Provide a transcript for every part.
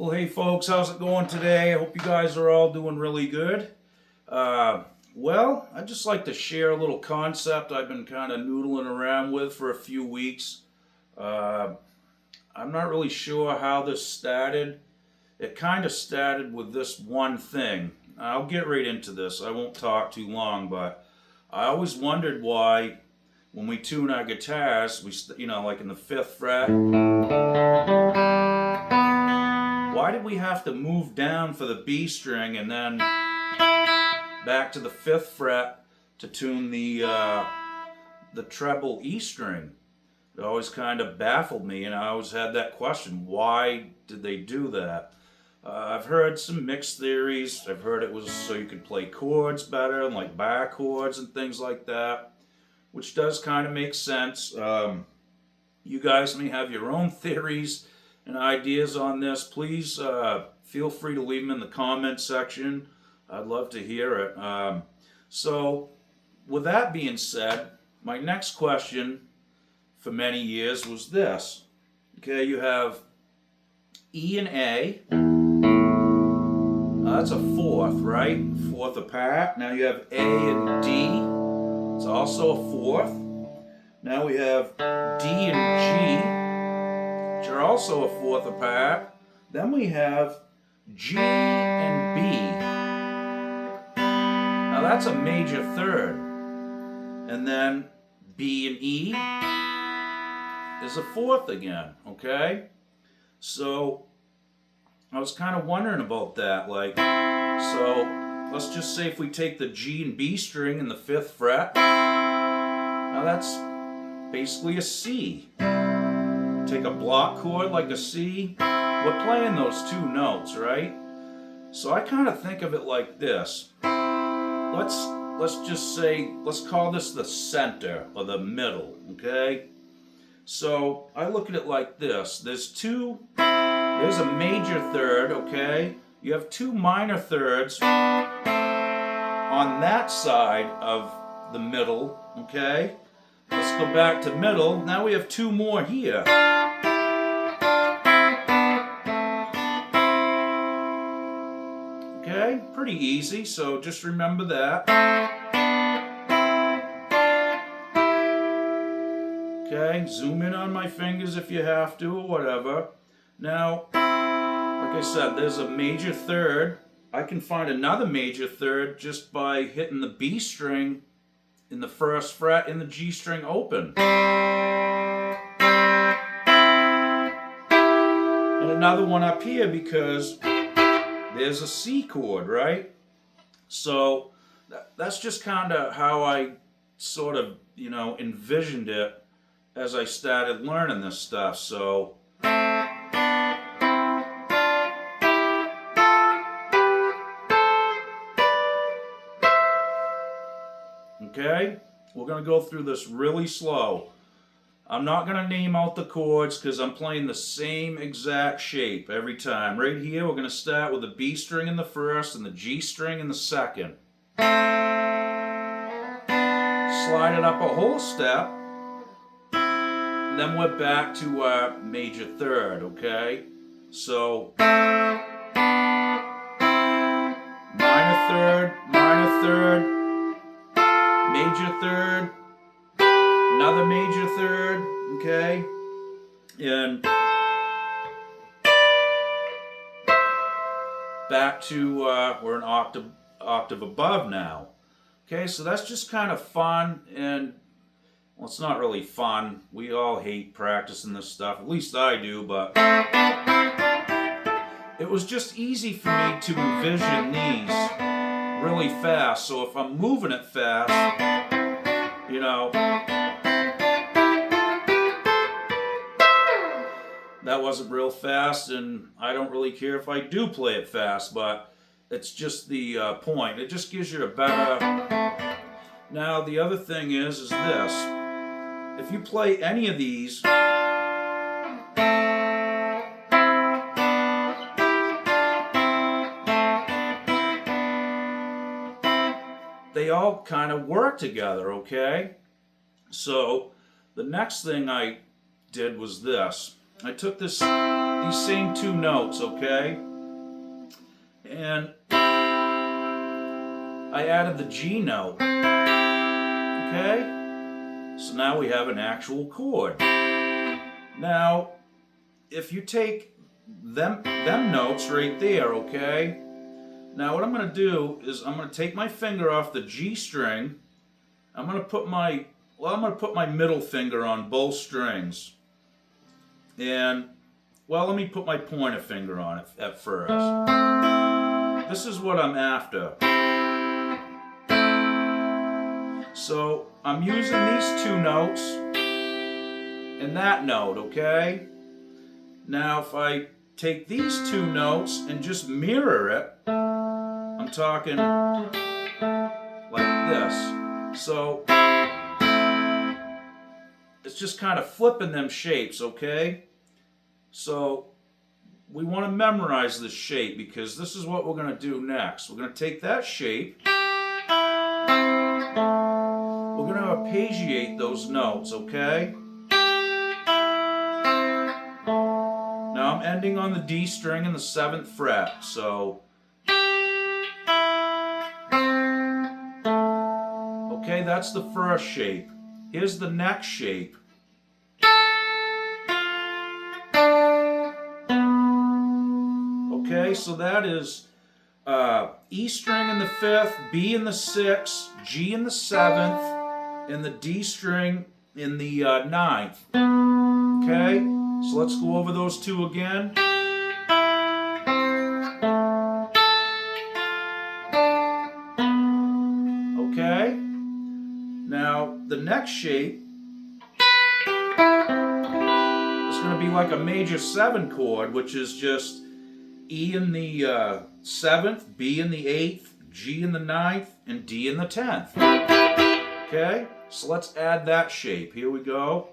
Well, hey folks, how's it going today? I hope you guys are all doing really good. Well, I'd just like to share a little concept I've been kind of noodling around with for a few weeks. I'm not really sure how this started. It kind of started with this one thing. I'll get right into this. I won't talk too long, but I always wondered why when we tune our guitars, like in the 5th fret, why did we have to move down for the B string and then back to the 5th fret to tune the treble E string? It always kind of baffled me, and I always had that question: why did they do that? I've heard some mixed theories. I've heard it was so you could play chords better, and like bar chords and things like that, which does kind of make sense. You guys may have your own theories and ideas on this. Please feel free to leave them in the comment section. I'd love to hear it. So with that being said, my next question for many years was this. Okay, you have E and A. That's a 4th, right? 4th apart. Now you have A and D. It's also a 4th. Now we have D and G, which are also a 4th apart. Then we have G and B. Now that's a major 3rd. And then B and E is a 4th again, okay? So I was kind of wondering about that. So let's just say if we take the G and B string in the 5th fret, now that's basically a C. Take a block chord like a C, we're playing those 2 notes, right? So I kind of think of it like this. Let's just say, let's call this the center or the middle, okay? So I look at it like this. There's a major 3rd, okay? You have 2 minor 3rds on that side of the middle, okay? Let's go back to middle. Now we have 2 more here. Okay, pretty easy, so just remember that. Okay, zoom in on my fingers if you have to or whatever. Now, like I said, there's a major 3rd. I can find another major 3rd just by hitting the B string in the 1st fret in the G string open. And another one up here because there's a C chord, right? So that's just kind of how I sort of, envisioned it as I started learning this stuff. So okay, we're going to go through this really slow. I'm not going to name out the chords because I'm playing the same exact shape every time. Right here, we're going to start with the B string in the 1st and the G string in the 2nd. Slide it up a whole step. And then we're back to our major 3rd, okay? So minor 3rd, major 3rd, another major 3rd, okay? And back to, we're an octave above now. Okay, so that's just kind of fun, and well, it's not really fun. We all hate practicing this stuff, at least I do, but it was just easy for me to envision these really fast. So if I'm moving it fast, that wasn't real fast, and I don't really care if I do play it fast, but it's just the point. It just gives you a better... Now, the other thing is this. If you play any of these, they all kind of work together, okay? So the next thing I did was this. I took this these same two notes, okay? And I added the G note, okay? So now we have an actual chord. Now, if you take them notes right there, okay? Now what I'm going to do is I'm going to take my finger off the G string. I'm going to put my middle finger on both strings. And, well, let me put my pointer finger on it at first. This is what I'm after. So I'm using these two notes and that note, okay? Now if I take these two notes and just mirror it, I'm talking like this. So it's just kind of flipping them shapes, okay? So we want to memorize this shape because this is what we're going to do next. We're going to take that shape. We're going to arpeggiate those notes, okay? Now I'm ending on the D string in the 7th fret, so... Okay, that's the first shape. Here's the next shape. Okay, so that is E string in the 5th, B in the 6th, G in the 7th, and the D string in the 9th. Okay, so let's go over those two again. Okay, now the next shape is going to be like a major 7 chord, which is just E in the 7th, B in the 8th, G in the 9th, and D in the 10th. Okay, so let's add that shape. Here we go.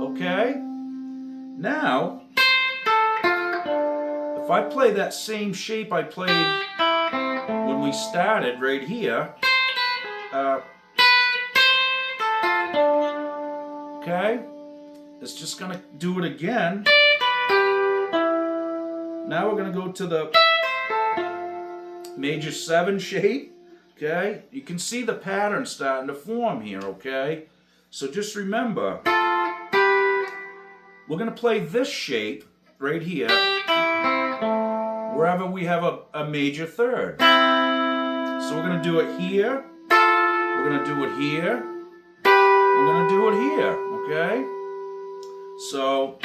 Okay, now if I play that same shape I played when we started right here, okay, it's just going to do it again. Now we're going to go to the major 7 shape, okay? You can see the pattern starting to form here, okay? So just remember, we're going to play this shape right here wherever we have a major 3rd. So we're going to do it here, we're going to do it here, we're going to do it here, okay? So,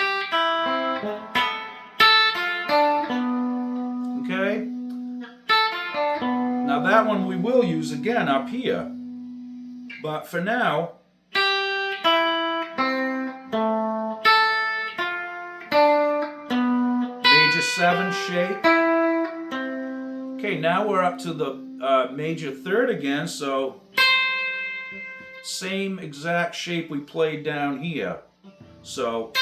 okay? Now that one we will use again up here. But for now, major 7 shape. Okay, now we're up to the major 3rd again, so same exact shape we played down here. So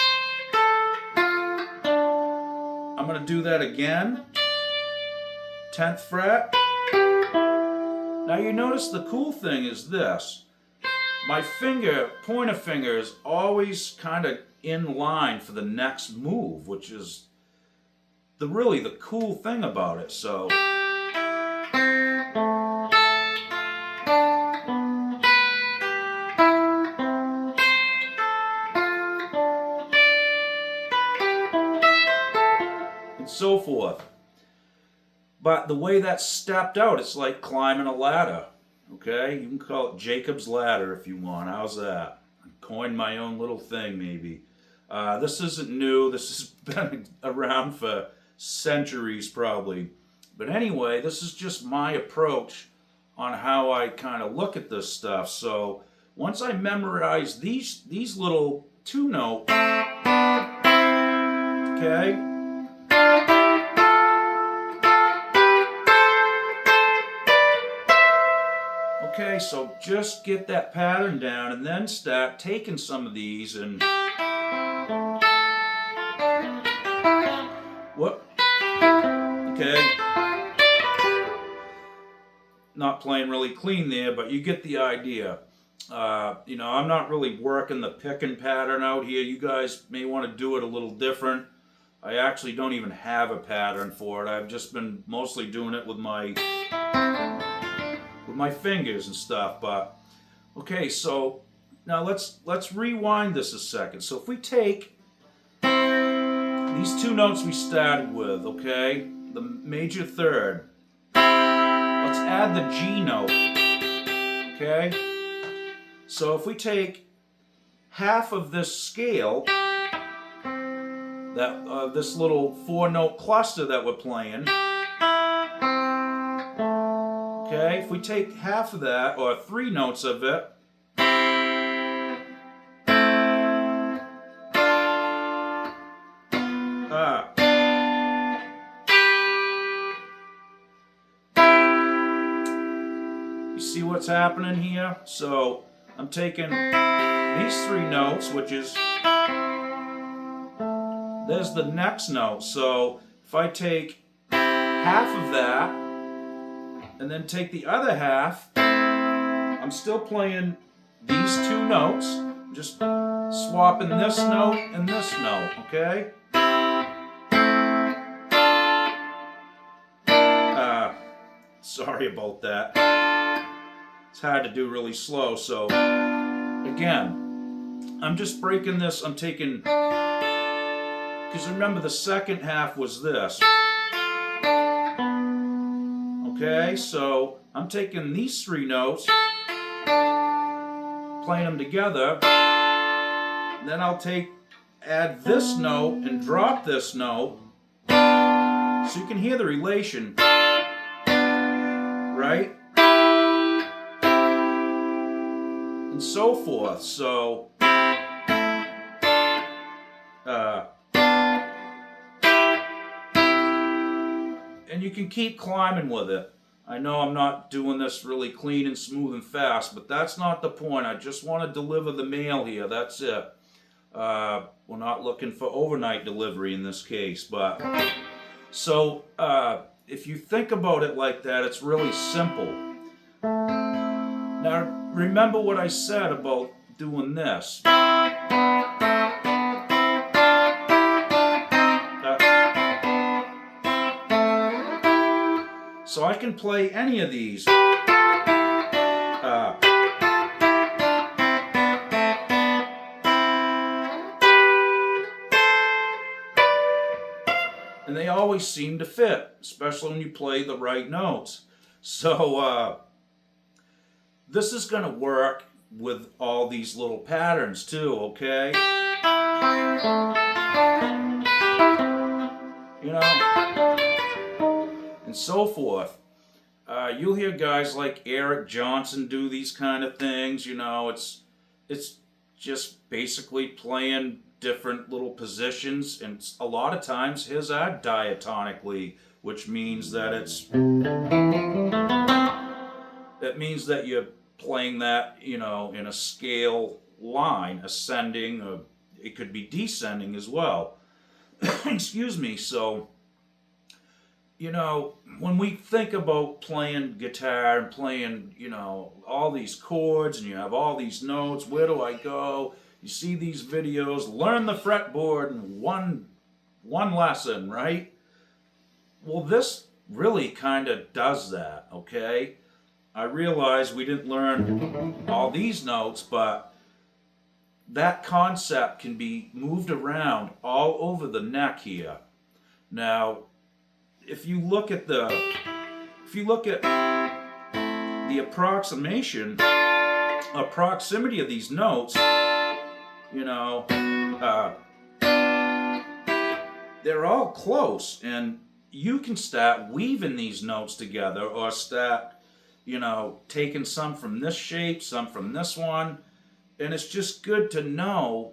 I'm going to do that again. 10th fret. Now you notice the cool thing is this. My pointer finger is always kind of in line for the next move, which is really the cool thing about it. So and so forth. But the way that's stepped out, it's like climbing a ladder. Okay? You can call it Jacob's Ladder if you want. How's that? I coined my own little thing, maybe. This isn't new. This has been around for centuries, probably. But anyway, this is just my approach on how I kind of look at this stuff. So once I memorize these little 2-note, okay? Okay, so just get that pattern down and then start taking some of these and... What? Okay. not playing really clean there, but you get the idea. You know, I'm not really working the picking pattern out here. You guys may want to do it a little different. I actually don't even have a pattern for it. I've just been mostly doing it with my fingers and stuff. But okay, so now let's rewind this a second. So if we take these two notes we started with, okay, the major third, let's add the G note, okay? So if we take half of this scale, that this little 4-note cluster that we're playing, okay, if we take half of that, or 3 notes of it, you see what's happening here? So I'm taking these 3 notes, which is, there's the next note. So if I take half of that and then take the other half, I'm still playing these 2 notes, just swapping this note and this note, okay? Sorry about that. It's hard to do really slow, so again, I'm just breaking this, I'm taking, because remember the second half was this. Okay, so I'm taking these 3 notes, playing them together, then I'll add this note and drop this note, so you can hear the relation, right? And so forth. So and you can keep climbing with it. I know I'm not doing this really clean and smooth and fast, but that's not the point. I just want to deliver the mail here. That's it. We're not looking for overnight delivery in this case, but so if you think about it like that, it's really simple. Now, remember what I said about doing this. So I can play any of these. And they always seem to fit, especially when you play the right notes. So this is going to work with all these little patterns too, okay? You know, and so forth. You'll hear guys like Eric Johnson do these kind of things. You know, it's just basically playing different little positions, and a lot of times his are diatonically, which means that means that you're playing that, you know, in a scale line, ascending, or it could be descending as well. Excuse me. So, you know, when we think about playing guitar and playing, you know, all these chords and you have all these notes, where do I go? You see these videos, learn the fretboard in one lesson, right? Well, this really kind of does that, okay? I realize we didn't learn all these notes, but that concept can be moved around all over the neck here. Now, if you look at the proximity of these notes, you know, they're all close, and you can start weaving these notes together, or start, you know, taking some from this shape, some from this one, and it's just good to know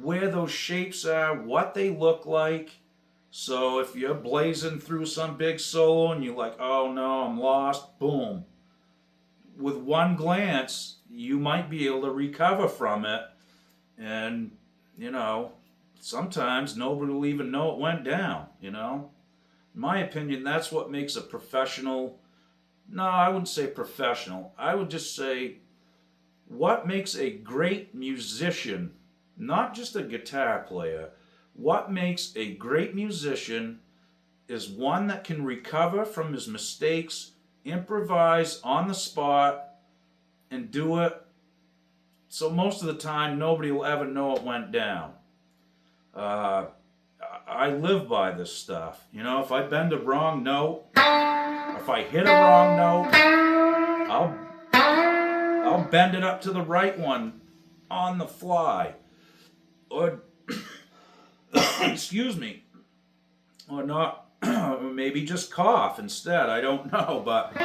where those shapes are, what they look like. So if you're blazing through some big solo and you're like, oh no, I'm lost, boom. With one glance, you might be able to recover from it. And, you know, sometimes nobody will even know it went down, you know. In my opinion, that's what makes a professional no, I wouldn't say professional. I would just say what makes a great musician, not just a guitar player, what makes a great musician is one that can recover from his mistakes, improvise on the spot, and do it so most of the time nobody will ever know it went down. Uh, I live by this stuff. You know, if I bend a wrong note, if I hit a wrong note, I'll bend it up to the right one on the fly. Or, excuse me, or not, maybe just cough instead. I don't know. But,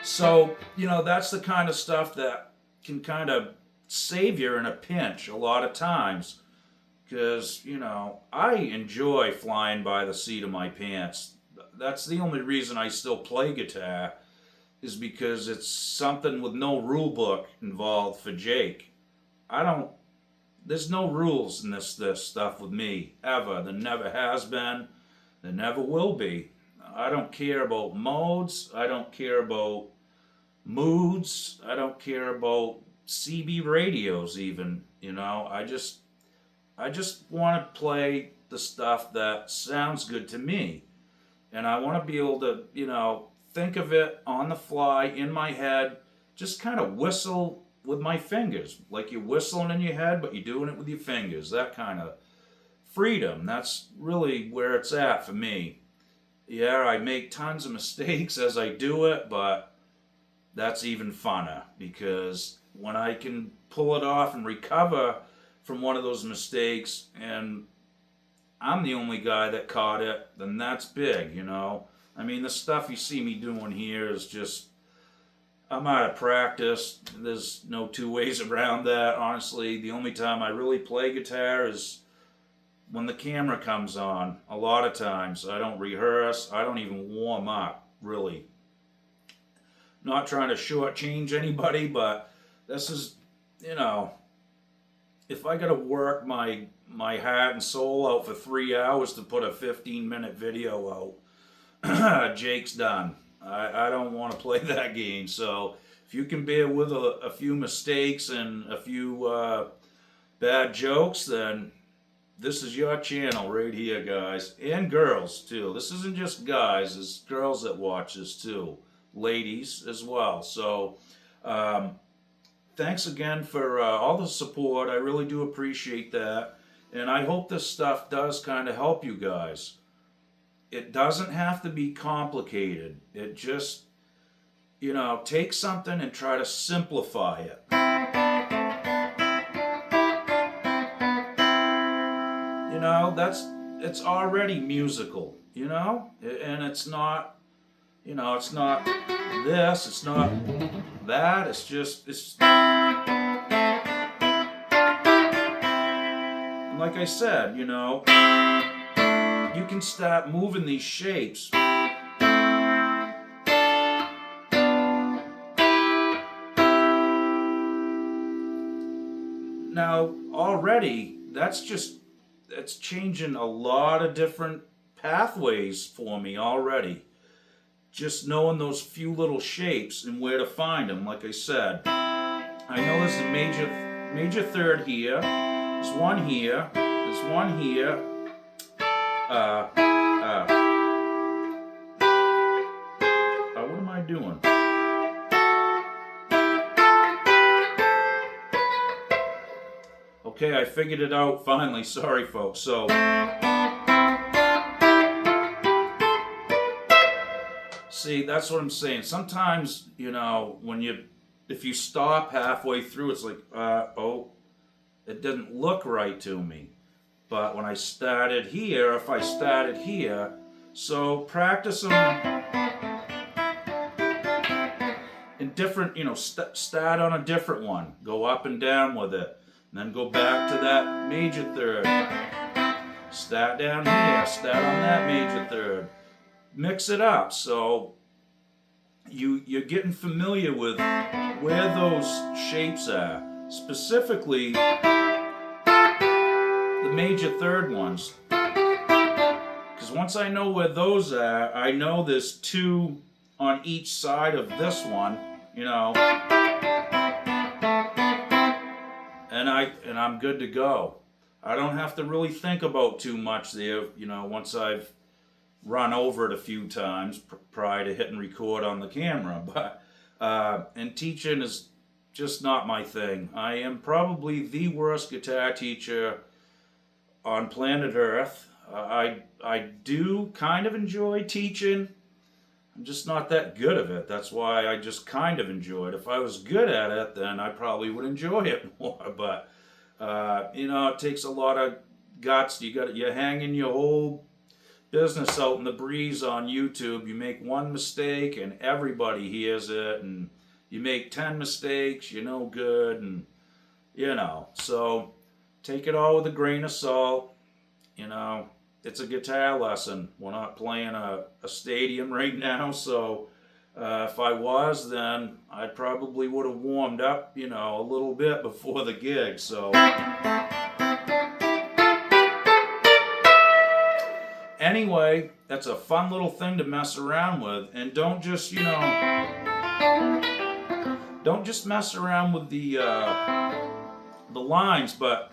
so, you know, that's the kind of stuff that can kind of save you in a pinch a lot of times. Because, you know, I enjoy flying by the seat of my pants. That's the only reason I still play guitar, is because it's something with no rule book involved for Jake. There's no rules in this stuff with me, ever. There never has been. There never will be. I don't care about modes. I don't care about moods. I don't care about CB radios even, you know. I just want to play the stuff that sounds good to me. And I want to be able to, you know, think of it on the fly in my head, just kind of whistle with my fingers, like you're whistling in your head, but you're doing it with your fingers. That kind of freedom, that's really where it's at for me. Yeah, I make tons of mistakes as I do it, but that's even funner, because when I can pull it off and recover from one of those mistakes, and I'm the only guy that caught it, then that's big, you know. I mean, the stuff you see me doing here is just, I'm out of practice. There's no two ways around that, honestly. The only time I really play guitar is when the camera comes on. A lot of times I don't rehearse. I don't even warm up, really. Not trying to shortchange anybody, but this is, you know, if I got to work my heart and soul out for 3 hours to put a 15-minute video out, Jake's done. I don't want to play that game. So if you can bear with a few mistakes and a few bad jokes, then this is your channel right here, guys. And girls, too. This isn't just guys. It's girls that watch this, too. Ladies as well. So thanks again for all the support. I really do appreciate that. And I hope this stuff does kind of help you guys. It doesn't have to be complicated. It just, you know, take something and try to simplify it. You know, it's already musical, you know? And it's not, you know, it's not this, it's not that, it's just, and like I said, you know, you can start moving these shapes. Now, already, it's changing a lot of different pathways for me already. Just knowing those few little shapes and where to find them, like I said. I know there's a major third here, there's one here, there's one here. What am I doing? Okay, I figured it out finally. Sorry, folks. So, see, that's what I'm saying. Sometimes, you know, if you stop halfway through, it's like, it didn't look right to me. But when I started here, if I started here, so practice them in different, you know, start on a different one. Go up and down with it. And then go back to that major third. Start down here, start on that major third. Mix it up so you're getting familiar with where those shapes are. Specifically, the major third ones. Because once I know where those are, I know there's two on each side of this one, you know, and I'm good to go. I don't have to really think about too much there, you know, once I've run over it a few times prior to hitting record on the camera. But and teaching is just not my thing. I am probably the worst guitar teacher on planet Earth. I do kind of enjoy teaching. I'm just not that good at it. That's why I just kind of enjoy it. If I was good at it, then I probably would enjoy it more. But you know, it takes a lot of guts. You're hanging your whole business out in the breeze on YouTube. You make one mistake and everybody hears it, and you make 10 mistakes, you're no good, and you know. So take it all with a grain of salt. You know, it's a guitar lesson. We're not playing a stadium right now, so if I was, then I probably would have warmed up, you know, a little bit before the gig. So anyway, that's a fun little thing to mess around with, and don't just, you know, don't just mess around with the lines, but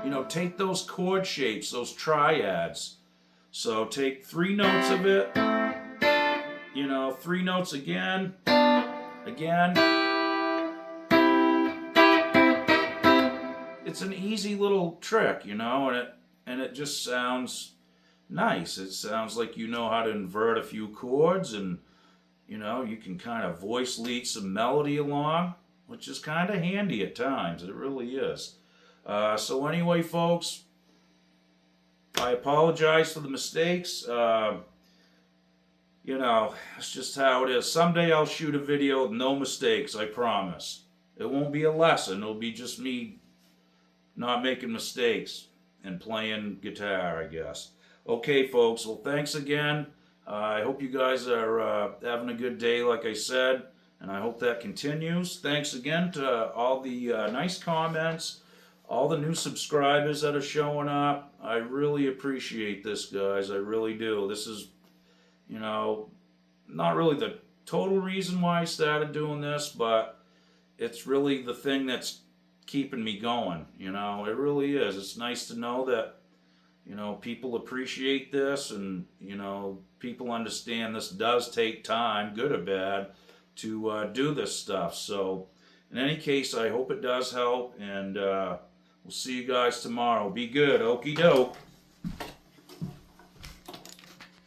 you know, take those chord shapes, those triads. So take 3 notes of it, you know, 3 notes again, again. It's an easy little trick, you know, and it just sounds nice. It sounds like you know how to invert a few chords, and you know, you can kind of voice lead some melody along, which is kind of handy at times. It really is. So anyway, folks, I apologize for the mistakes. You know, it's just how it is. Someday I'll shoot a video with no mistakes, I promise. It won't be a lesson. It'll be just me not making mistakes and playing guitar, I guess. Okay, folks, well, thanks again. I hope you guys are having a good day, like I said, and I hope that continues. Thanks again to all the nice comments, all the new subscribers that are showing up. I really appreciate this, guys. I really do. This is, you know, not really the total reason why I started doing this, but it's really the thing that's keeping me going. You know, it really is. It's nice to know that, you know, people appreciate this, and, you know, people understand this does take time, good or bad, to do this stuff. So, in any case, I hope it does help, and we'll see you guys tomorrow. Be good. Okie doke.